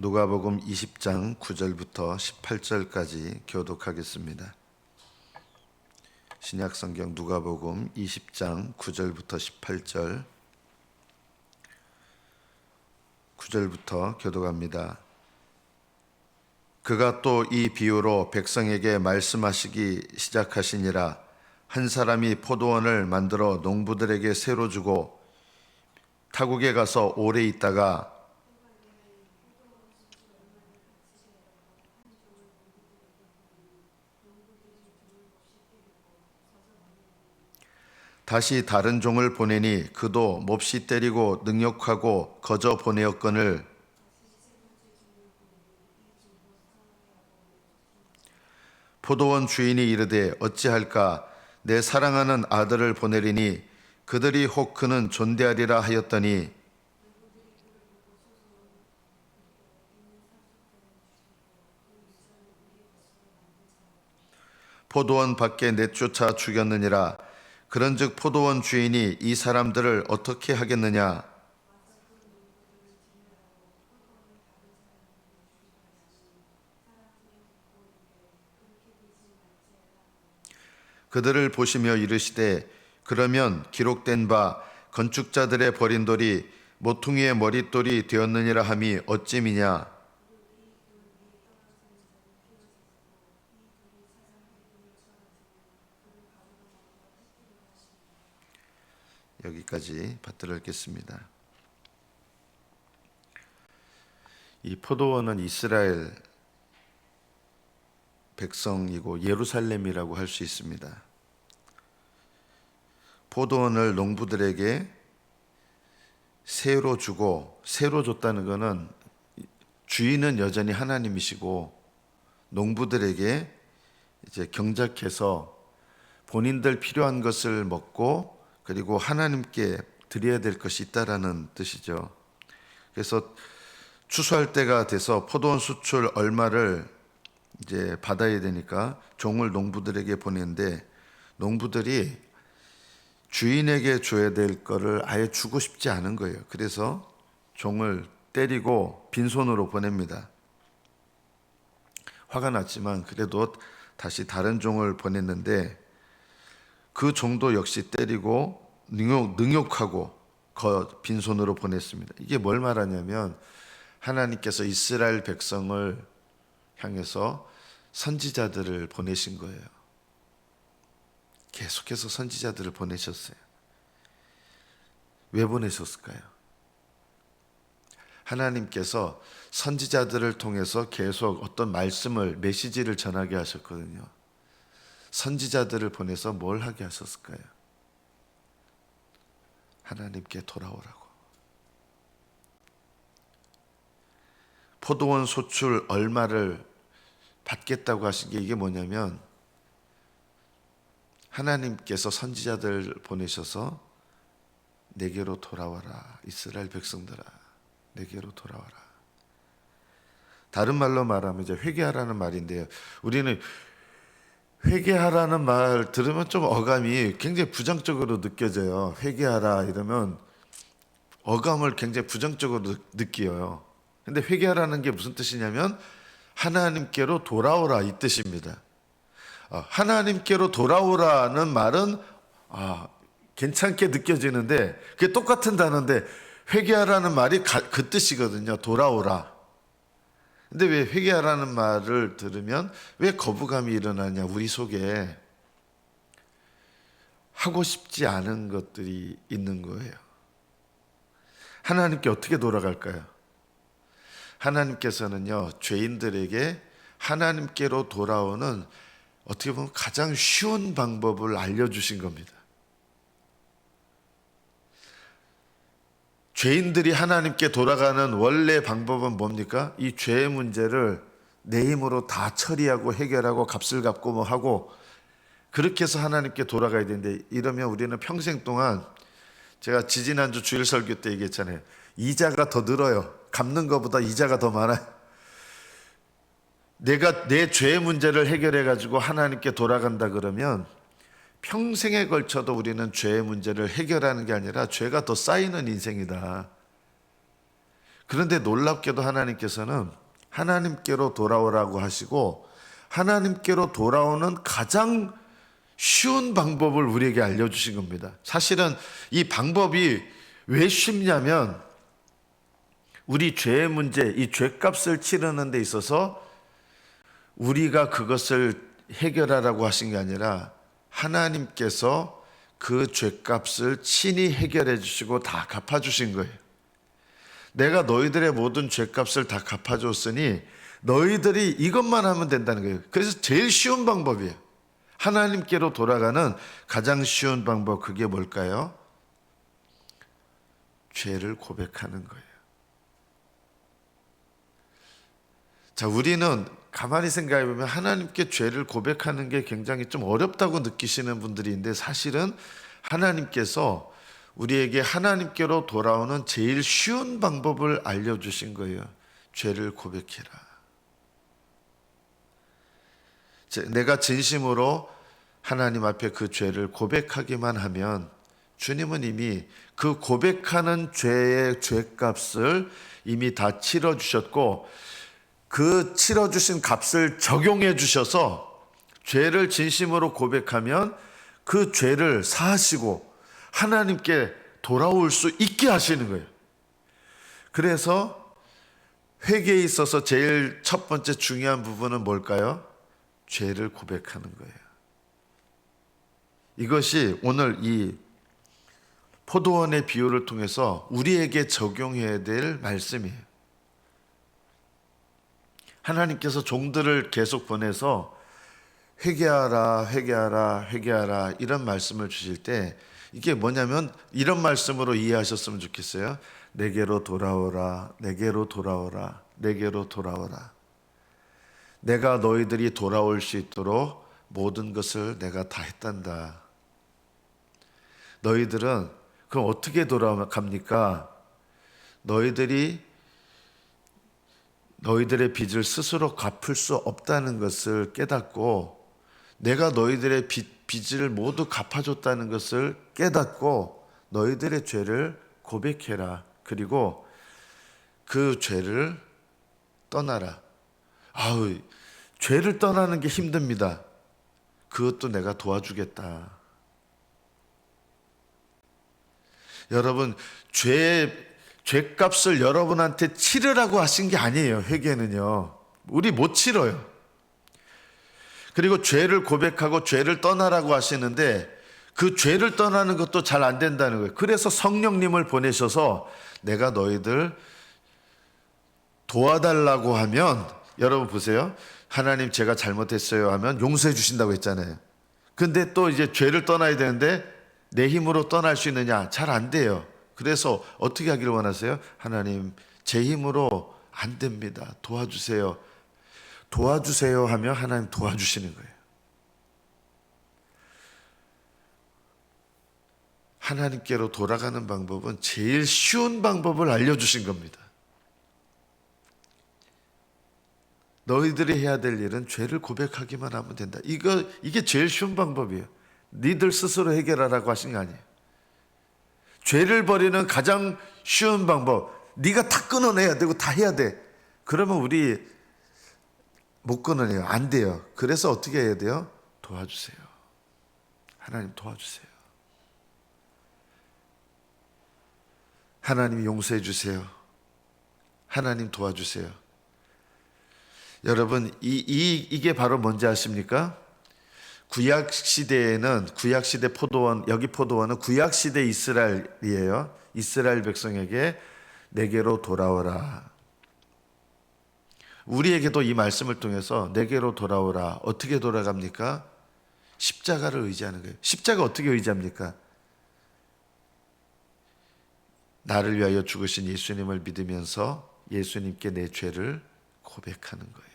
누가복음 20장 9절부터 18절까지 교독하겠습니다. 신약성경 누가복음 20장 9절부터 18절 9절부터 교독합니다. 그가 또 이 비유로 백성에게 말씀하시기 시작하시니라. 한 사람이 포도원을 만들어 농부들에게 새로 주고 타국에 가서 오래 있다가 다시 다른 종을 보내니 그도 몹시 때리고 능욕하고 거저 보내었거늘 포도원 주인이 이르되 어찌할까 내 사랑하는 아들을 보내리니 그들이 혹 그는 존대하리라 하였더니 포도원 밖에 내쫓아 죽였느니라. 그런즉 포도원 주인이 이 사람들을 어떻게 하겠느냐? 그들을 보시며 이르시되 그러면 기록된 바 건축자들의 버린 돌이 모퉁이의 머릿돌이 되었느니라 함이 어찌미냐? 여기까지 받들어 읽겠습니다. 이 포도원은 이스라엘 백성이고 예루살렘이라고 할 수 있습니다. 포도원을 농부들에게 새로 주고, 새로 줬다는 것은 주인은 여전히 하나님이시고 농부들에게 이제 경작해서 본인들 필요한 것을 먹고 그리고 하나님께 드려야 될 것이 있다라는 뜻이죠. 그래서 추수할 때가 돼서 포도원 수출 얼마를 이제 받아야 되니까 종을 농부들에게 보내는데 농부들이 주인에게 줘야 될 거를 아예 주고 싶지 않은 거예요. 그래서 종을 때리고 빈손으로 보냅니다. 화가 났지만 그래도 다시 다른 종을 보냈는데 그 종도 역시 때리고 능욕하고 빈손으로 보냈습니다. 이게 뭘 말하냐면 하나님께서 이스라엘 백성을 향해서 선지자들을 보내신 거예요. 계속해서 선지자들을 보내셨어요. 왜 보내셨을까요? 하나님께서 선지자들을 통해서 계속 어떤 말씀을, 메시지를 전하게 하셨거든요. 선지자들을 보내서 뭘 하게 하셨을까요? 하나님께 돌아오라고. 포도원 소출 얼마를 받겠다고 하신 게 이게 뭐냐면 하나님께서 선지자들 보내셔서 내게로 돌아와라. 이스라엘 백성들아, 내게로 돌아와라. 다른 말로 말하면 이제 회개하라는 말인데요. 우리는 회개하라는 말 들으면 좀 어감이 굉장히 부정적으로 느껴져요. 회개하라 이러면 어감을 굉장히 부정적으로 느껴요. 근데 회개하라는 게 무슨 뜻이냐면 하나님께로 돌아오라 이 뜻입니다. 하나님께로 돌아오라는 말은 괜찮게 느껴지는데 그게 똑같은 단어인데 회개하라는 말이 그 뜻이거든요. 돌아오라. 근데 왜 회개하라는 말을 들으면 왜 거부감이 일어나냐? 우리 속에 하고 싶지 않은 것들이 있는 거예요. 하나님께 어떻게 돌아갈까요? 하나님께서는요, 죄인들에게 하나님께로 돌아오는 어떻게 보면 가장 쉬운 방법을 알려주신 겁니다. 죄인들이 하나님께 돌아가는 원래 방법은 뭡니까? 이 죄의 문제를 내 힘으로 다 처리하고 해결하고 값을 갚고 뭐 하고 그렇게 해서 하나님께 돌아가야 되는데 이러면 우리는 평생 동안 제가 지지난주 주일 설교 때 얘기했잖아요. 이자가 더 늘어요. 갚는 것보다 이자가 더 많아요. 내가 내 죄의 문제를 해결해 가지고 하나님께 돌아간다 그러면 평생에 걸쳐도 우리는 죄의 문제를 해결하는 게 아니라 죄가 더 쌓이는 인생이다. 그런데 놀랍게도 하나님께서는 하나님께로 돌아오라고 하시고 하나님께로 돌아오는 가장 쉬운 방법을 우리에게 알려주신 겁니다. 사실은 이 방법이 왜 쉽냐면 우리 죄의 문제, 이 죄값을 치르는 데 있어서 우리가 그것을 해결하라고 하신 게 아니라 하나님께서 그 죄값을 친히 해결해 주시고 다 갚아주신 거예요. 내가 너희들의 모든 죄값을 다 갚아줬으니 너희들이 이것만 하면 된다는 거예요. 그래서 제일 쉬운 방법이에요. 하나님께로 돌아가는 가장 쉬운 방법, 그게 뭘까요? 죄를 고백하는 거예요. 자, 우리는 가만히 생각해 보면 하나님께 죄를 고백하는 게 굉장히 좀 어렵다고 느끼시는 분들이 있는데 사실은 하나님께서 우리에게 하나님께로 돌아오는 제일 쉬운 방법을 알려주신 거예요. 죄를 고백해라. 내가 진심으로 하나님 앞에 그 죄를 고백하기만 하면 주님은 이미 그 고백하는 죄의 죄값을 이미 다 치러주셨고 그 치러주신 값을 적용해 주셔서 죄를 진심으로 고백하면 그 죄를 사하시고 하나님께 돌아올 수 있게 하시는 거예요. 그래서 회개에 있어서 제일 첫 번째 중요한 부분은 뭘까요? 죄를 고백하는 거예요. 이것이 오늘 이 포도원의 비유를 통해서 우리에게 적용해야 될 말씀이에요. 하나님께서 종들을 계속 보내서 회개하라, 회개하라, 회개하라 이런 말씀을 주실 때 이게 뭐냐면 이런 말씀으로 이해하셨으면 좋겠어요. 내게로 돌아오라, 내게로 돌아오라, 내게로 돌아오라. 내가 너희들이 돌아올 수 있도록 모든 것을 내가 다 했단다. 너희들은 그럼 어떻게 돌아갑니까? 너희들의 빚을 스스로 갚을 수 없다는 것을 깨닫고 내가 너희들의 빚을 모두 갚아줬다는 것을 깨닫고 너희들의 죄를 고백해라. 그리고 그 죄를 떠나라. 아우, 죄를 떠나는 게 힘듭니다. 그것도 내가 도와주겠다. 여러분, 죄값을 여러분한테 치르라고 하신 게 아니에요. 회개는요. 우리 못 치러요. 그리고 죄를 고백하고 죄를 떠나라고 하시는데 그 죄를 떠나는 것도 잘 안 된다는 거예요. 그래서 성령님을 보내셔서 내가 너희들 도와달라고 하면 여러분 보세요. 하나님 제가 잘못했어요 하면 용서해 주신다고 했잖아요. 근데 또 이제 죄를 떠나야 되는데 내 힘으로 떠날 수 있느냐? 잘 안 돼요. 그래서 어떻게 하기를 원하세요? 하나님 제 힘으로 안 됩니다. 도와주세요. 도와주세요 하면 하나님 도와주시는 거예요. 하나님께로 돌아가는 방법은 제일 쉬운 방법을 알려주신 겁니다. 너희들이 해야 될 일은 죄를 고백하기만 하면 된다. 이게 제일 쉬운 방법이에요. 니들 스스로 해결하라고 하신 거 아니에요. 죄를 버리는 가장 쉬운 방법. 네가 다 끊어내야 되고 다 해야 돼. 그러면 우리 못 끊어내요. 안 돼요. 그래서 어떻게 해야 돼요? 도와주세요. 하나님 도와주세요. 하나님 용서해 주세요. 하나님 도와주세요. 여러분 이게 바로 뭔지 아십니까? 구약시대 포도원, 여기 포도원은 구약시대 이스라엘이에요. 이스라엘 백성에게 내게로 돌아오라. 우리에게도 이 말씀을 통해서 내게로 돌아오라. 어떻게 돌아갑니까? 십자가를 의지하는 거예요. 십자가 어떻게 의지합니까? 나를 위하여 죽으신 예수님을 믿으면서 예수님께 내 죄를 고백하는 거예요.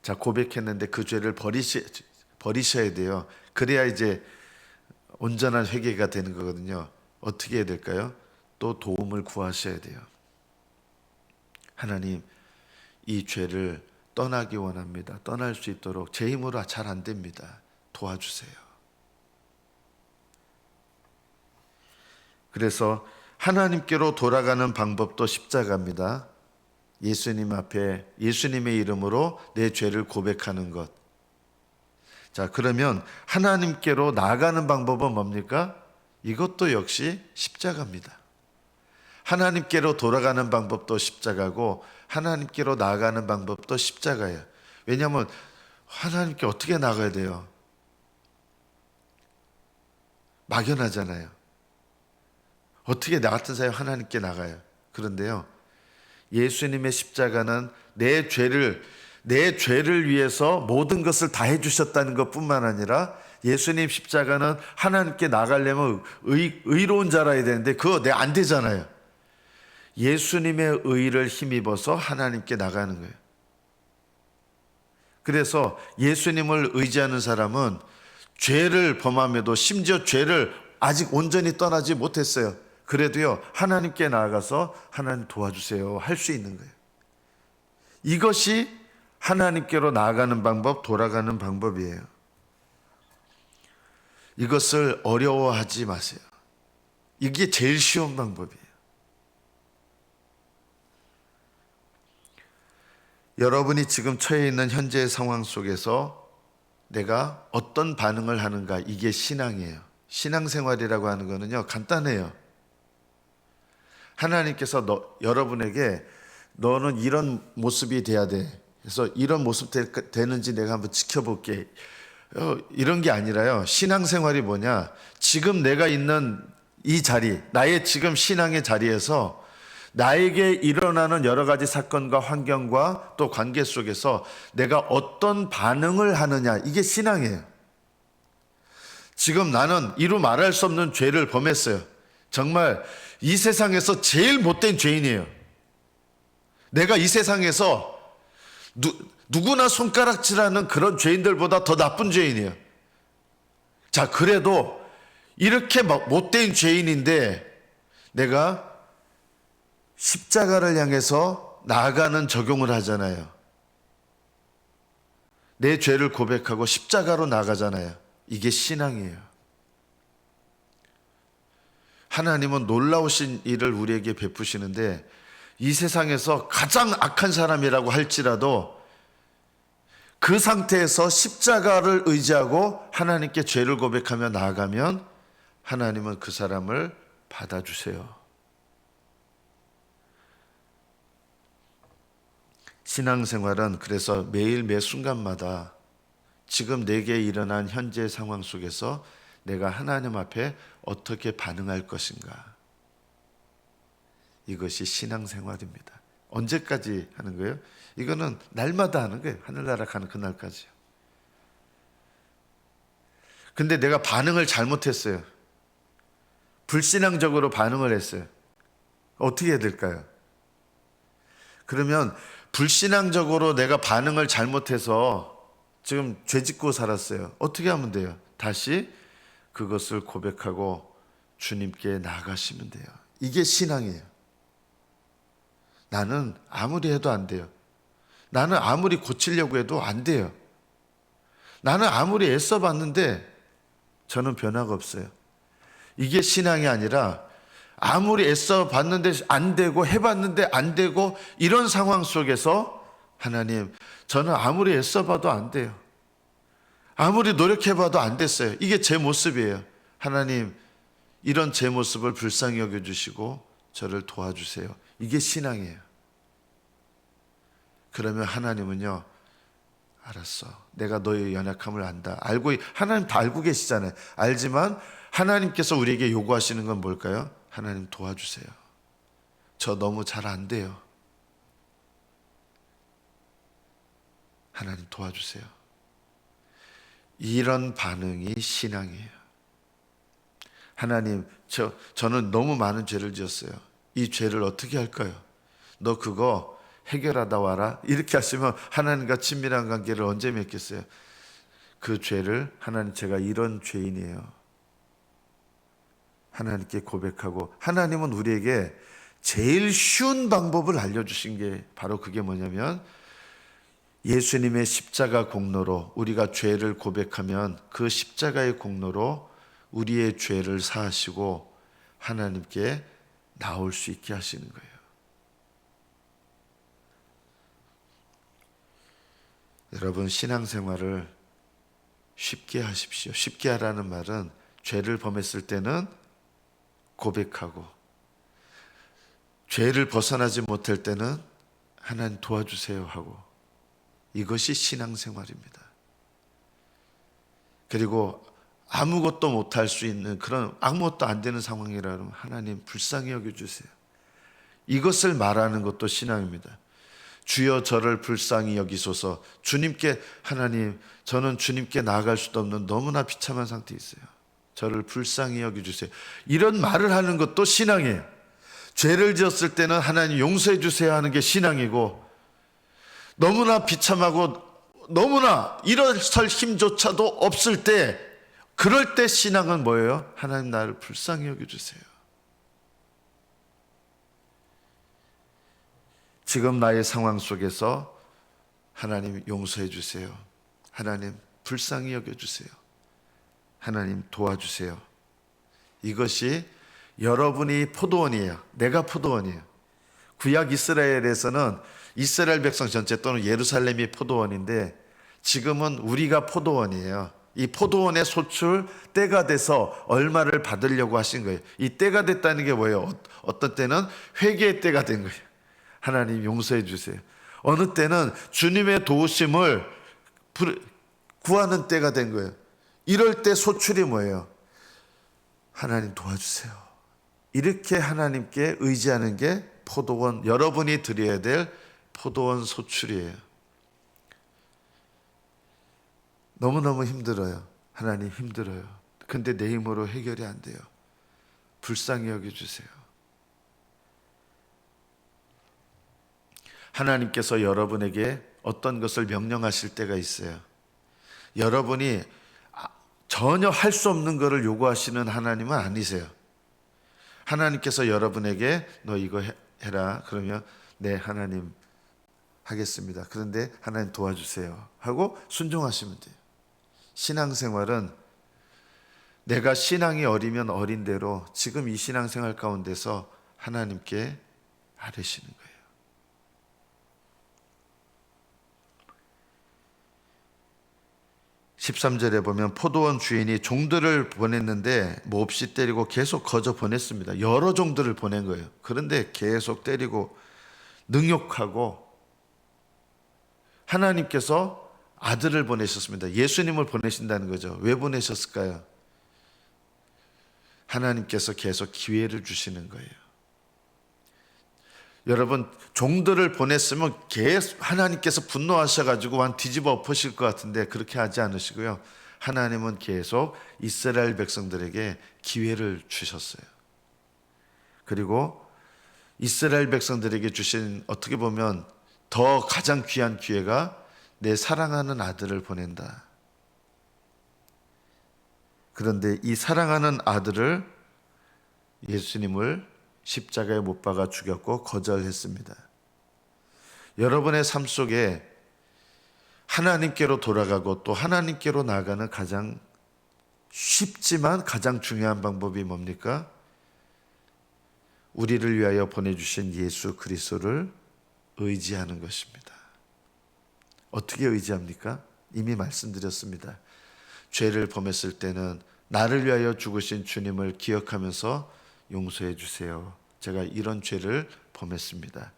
자, 고백했는데 그 죄를 버리셔야 돼요. 그래야 이제 온전한 회개가 되는 거거든요. 어떻게 해야 될까요? 또 도움을 구하셔야 돼요. 하나님, 이 죄를 떠나기 원합니다. 떠날 수 있도록 제 힘으로 잘 안 됩니다. 도와주세요. 그래서 하나님께로 돌아가는 방법도 십자가입니다. 예수님 앞에 예수님의 이름으로 내 죄를 고백하는 것. 자, 그러면 하나님께로 나아가는 방법은 뭡니까? 이것도 역시 십자가입니다. 하나님께로 돌아가는 방법도 십자가고 하나님께로 나아가는 방법도 십자가예요. 왜냐하면 하나님께 어떻게 나가야 돼요? 막연하잖아요. 어떻게 나 같은 사람이 하나님께 나가요? 그런데요, 예수님의 십자가는 내 죄를 위해서 모든 것을 다 해주셨다는 것뿐만 아니라 예수님 십자가는 하나님께 나가려면 의로운 자라야 되는데 그거 안 되잖아요. 예수님의 의를 힘입어서 하나님께 나가는 거예요. 그래서 예수님을 의지하는 사람은 죄를 범함에도 심지어 죄를 아직 온전히 떠나지 못했어요. 그래도요, 하나님께 나아가서 하나님 도와주세요 할 수 있는 거예요. 이것이 하나님께로 나아가는 방법, 돌아가는 방법이에요. 이것을 어려워하지 마세요. 이게 제일 쉬운 방법이에요. 여러분이 지금 처해 있는 현재의 상황 속에서 내가 어떤 반응을 하는가, 이게 신앙이에요. 신앙생활이라고 하는 거는요, 간단해요. 하나님께서 여러분에게 너는 이런 모습이 돼야 돼. 그래서 이런 모습 되는지 내가 한번 지켜볼게. 이런 게 아니라요. 신앙생활이 뭐냐? 지금 내가 있는 이 자리, 나의 지금 신앙의 자리에서 나에게 일어나는 여러 가지 사건과 환경과 또 관계 속에서 내가 어떤 반응을 하느냐, 이게 신앙이에요. 지금 나는 이루 말할 수 없는 죄를 범했어요. 정말 이 세상에서 제일 못된 죄인이에요. 내가 이 세상에서 누구나 손가락질하는 그런 죄인들보다 더 나쁜 죄인이에요. 자, 그래도 이렇게 못된 죄인인데 내가 십자가를 향해서 나아가는 적용을 하잖아요. 내 죄를 고백하고 십자가로 나가잖아요. 이게 신앙이에요. 하나님은 놀라우신 일을 우리에게 베푸시는데 이 세상에서 가장 악한 사람이라고 할지라도 그 상태에서 십자가를 의지하고 하나님께 죄를 고백하며 나아가면 하나님은 그 사람을 받아주세요. 신앙생활은 그래서 매일 매 순간마다 지금 내게 일어난 현재 상황 속에서 내가 하나님 앞에 어떻게 반응할 것인가. 이것이 신앙생활입니다. 언제까지 하는 거예요? 이거는 날마다 하는 거예요. 하늘나라 가는 그날까지요. 근데 내가 반응을 잘못했어요. 불신앙적으로 반응을 했어요. 어떻게 해야 될까요? 그러면 불신앙적으로 내가 반응을 잘못해서 지금 죄 짓고 살았어요. 어떻게 하면 돼요? 다시 그것을 고백하고 주님께 나아가시면 돼요. 이게 신앙이에요. 나는 아무리 해도 안 돼요. 나는 아무리 고치려고 해도 안 돼요. 나는 아무리 애써봤는데 저는 변화가 없어요. 이게 신앙이 아니라 아무리 애써봤는데 안 되고 해봤는데 안 되고 이런 상황 속에서 하나님, 저는 아무리 애써봐도 안 돼요. 아무리 노력해봐도 안 됐어요. 이게 제 모습이에요. 하나님, 이런 제 모습을 불쌍히 여겨주시고 저를 도와주세요. 이게 신앙이에요. 그러면 하나님은요, 알았어. 내가 너의 연약함을 안다. 하나님 다 알고 계시잖아요. 알지만 하나님께서 우리에게 요구하시는 건 뭘까요? 하나님 도와주세요. 저 너무 잘 안 돼요. 하나님 도와주세요. 이런 반응이 신앙이에요. 하나님, 저는 너무 많은 죄를 지었어요. 이 죄를 어떻게 할까요? 너 그거 해결하다 와라. 이렇게 하시면 하나님과 친밀한 관계를 언제 맺겠어요? 그 죄를 하나님, 제가 이런 죄인이에요. 하나님께 고백하고, 하나님은 우리에게 제일 쉬운 방법을 알려주신 게 바로 그게 뭐냐면 예수님의 십자가 공로로 우리가 죄를 고백하면 그 십자가의 공로로 우리의 죄를 사하시고 하나님께 나올 수 있게 하시는 거예요. 여러분, 신앙생활을 쉽게 하십시오. 쉽게 하라는 말은 죄를 범했을 때는 고백하고, 죄를 벗어나지 못할 때는 하나님 도와주세요 하고, 이것이 신앙생활입니다. 그리고 아무것도 못할 수 있는 그런 아무것도 안 되는 상황이라면 하나님 불쌍히 여겨주세요. 이것을 말하는 것도 신앙입니다. 주여 저를 불쌍히 여기소서. 주님께, 하나님 저는 주님께 나아갈 수도 없는 너무나 비참한 상태에 있어요. 저를 불쌍히 여겨주세요. 이런 말을 하는 것도 신앙이에요. 죄를 지었을 때는 하나님 용서해 주세요 하는 게 신앙이고, 너무나 비참하고 너무나 일어설 힘조차도 없을 때, 그럴 때 신앙은 뭐예요? 하나님 나를 불쌍히 여겨주세요. 지금 나의 상황 속에서 하나님 용서해 주세요. 하나님 불쌍히 여겨주세요. 하나님 도와주세요. 이것이 여러분이 포도원이에요. 내가 포도원이에요. 구약 이스라엘에서는 이스라엘 백성 전체 또는 예루살렘이 포도원인데, 지금은 우리가 포도원이에요. 이 포도원의 소출 때가 돼서 얼마를 받으려고 하신 거예요. 이 때가 됐다는 게 뭐예요? 어떤 때는 회개의 때가 된 거예요. 하나님 용서해 주세요. 어느 때는 주님의 도우심을 구하는 때가 된 거예요. 이럴 때 소출이 뭐예요? 하나님 도와주세요. 이렇게 하나님께 의지하는 게 포도원, 여러분이 드려야 될 포도원 소출이에요. 너무너무 힘들어요. 하나님 힘들어요. 근데 내 힘으로 해결이 안 돼요. 불쌍히 여겨주세요. 하나님께서 여러분에게 어떤 것을 명령하실 때가 있어요. 여러분이 전혀 할 수 없는 것을 요구하시는 하나님은 아니세요. 하나님께서 여러분에게 너 이거 해라 그러면 네 하나님 하겠습니다. 그런데 하나님 도와주세요 하고 순종하시면 돼요. 신앙생활은 내가 신앙이 어리면 어린 대로 지금 이 신앙생활 가운데서 하나님께 아뢰시는 거예요. 13절에 보면 포도원 주인이 종들을 보냈는데 몹시 때리고 계속 거저 보냈습니다. 여러 종들을 보낸 거예요. 그런데 계속 때리고 능욕하고, 하나님께서 아들을 보내셨습니다. 예수님을 보내신다는 거죠. 왜 보내셨을까요? 하나님께서 계속 기회를 주시는 거예요. 여러분, 종들을 보냈으면 계속 하나님께서 분노하셔가지고 완 뒤집어 엎으실 것 같은데 그렇게 하지 않으시고요. 하나님은 계속 이스라엘 백성들에게 기회를 주셨어요. 그리고 이스라엘 백성들에게 주신 어떻게 보면 더 가장 귀한 기회가 내 사랑하는 아들을 보낸다. 그런데 이 사랑하는 아들을, 예수님을 십자가에 못 박아 죽였고 거절했습니다. 여러분의 삶 속에 하나님께로 돌아가고 또 하나님께로 나아가는 가장 쉽지만 가장 중요한 방법이 뭡니까? 우리를 위하여 보내주신 예수 그리스도를 의지하는 것입니다. 어떻게 의지합니까? 이미 말씀드렸습니다. 죄를 범했을 때는 나를 위하여 죽으신 주님을 기억하면서 용서해 주세요. 제가 이런 죄를 범했습니다.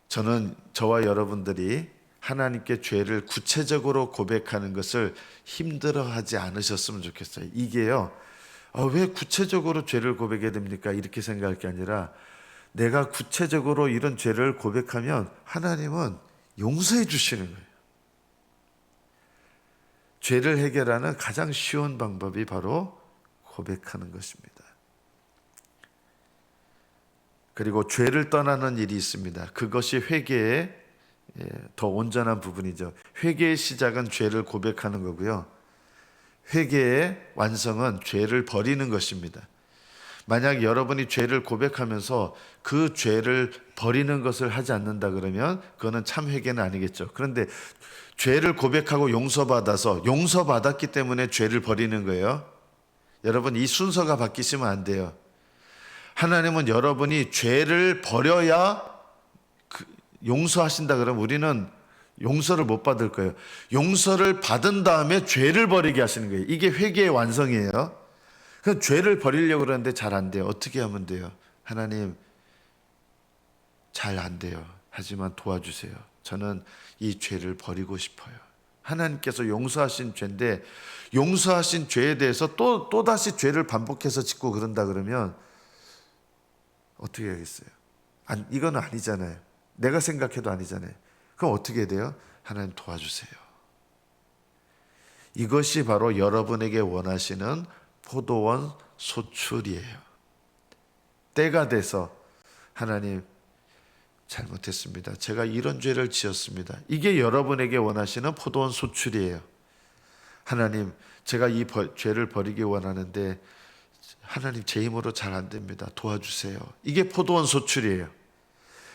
저는 저와 여러분들이 하나님께 죄를 구체적으로 고백하는 것을 힘들어하지 않으셨으면 좋겠어요. 이게요, 왜 구체적으로 죄를 고백해야 됩니까? 이렇게 생각할 게 아니라 내가 구체적으로 이런 죄를 고백하면 하나님은 용서해 주시는 거예요. 죄를 해결하는 가장 쉬운 방법이 바로 고백하는 것입니다. 그리고 죄를 떠나는 일이 있습니다. 그것이 회개의 더 온전한 부분이죠. 회개의 시작은 죄를 고백하는 거고요. 회개의 완성은 죄를 버리는 것입니다. 만약 여러분이 죄를 고백하면서 그 죄를 버리는 것을 하지 않는다 그러면 그거는 참 회개는 아니겠죠. 그런데 죄를 고백하고 용서받아서 용서받았기 때문에 죄를 버리는 거예요. 여러분, 이 순서가 바뀌시면 안 돼요. 하나님은 여러분이 죄를 버려야 용서하신다 그러면 우리는 용서를 못 받을 거예요. 용서를 받은 다음에 죄를 버리게 하시는 거예요. 이게 회개의 완성이에요. 그럼 죄를 버리려고 그러는데 잘 안 돼요. 어떻게 하면 돼요? 하나님, 잘 안 돼요. 하지만 도와주세요. 저는 이 죄를 버리고 싶어요. 하나님께서 용서하신 죄인데 용서하신 죄에 대해서 또다시 죄를 반복해서 짓고 그런다 그러면 어떻게 하겠어요? 이건 아니잖아요. 내가 생각해도 아니잖아요. 그럼 어떻게 돼요? 하나님 도와주세요. 이것이 바로 여러분에게 원하시는 포도원 소출이에요. 때가 돼서 하나님 잘못했습니다. 제가 이런 죄를 지었습니다. 이게 여러분에게 원하시는 포도원 소출이에요. 하나님, 제가 이 죄를 버리기 원하는데 하나님 제 힘으로 잘 안 됩니다. 도와주세요. 이게 포도원 소출이에요.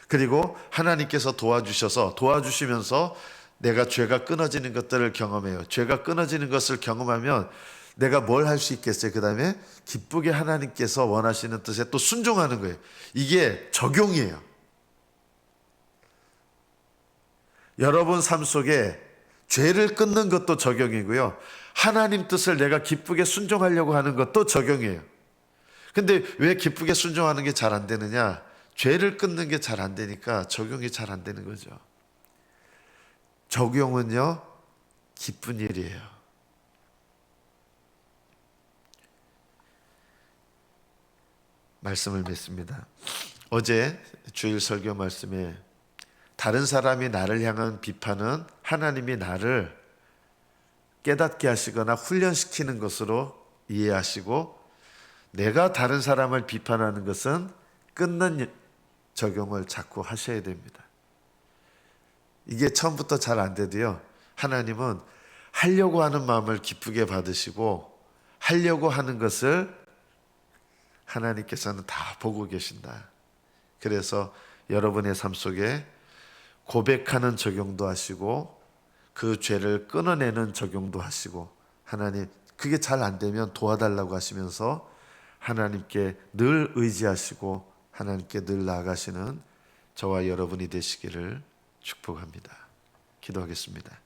그리고 하나님께서 도와주시면서 내가 죄가 끊어지는 것들을 경험해요. 죄가 끊어지는 것을 경험하면 내가 뭘 할 수 있겠어요? 그 다음에 기쁘게 하나님께서 원하시는 뜻에 또 순종하는 거예요. 이게 적용이에요. 여러분 삶 속에 죄를 끊는 것도 적용이고요. 하나님 뜻을 내가 기쁘게 순종하려고 하는 것도 적용이에요. 근데 왜 기쁘게 순종하는 게 잘 안 되느냐? 죄를 끊는 게 잘 안 되니까 적용이 잘 안 되는 거죠. 적용은요, 기쁜 일이에요. 말씀을 맺습니다. 어제 주일 설교 말씀에 다른 사람이 나를 향한 비판은 하나님이 나를 깨닫게 하시거나 훈련시키는 것으로 이해하시고 내가 다른 사람을 비판하는 것은 끊는 적용을 자꾸 하셔야 됩니다. 이게 처음부터 잘 안 돼도요. 하나님은 하려고 하는 마음을 기쁘게 받으시고 하려고 하는 것을 하나님께서는 다 보고 계신다. 그래서 여러분의 삶 속에 고백하는 적용도 하시고 그 죄를 끊어내는 적용도 하시고 하나님 그게 잘 안 되면 도와달라고 하시면서 하나님께 늘 의지하시고 하나님께 늘 나아가시는 저와 여러분이 되시기를 축복합니다. 기도하겠습니다.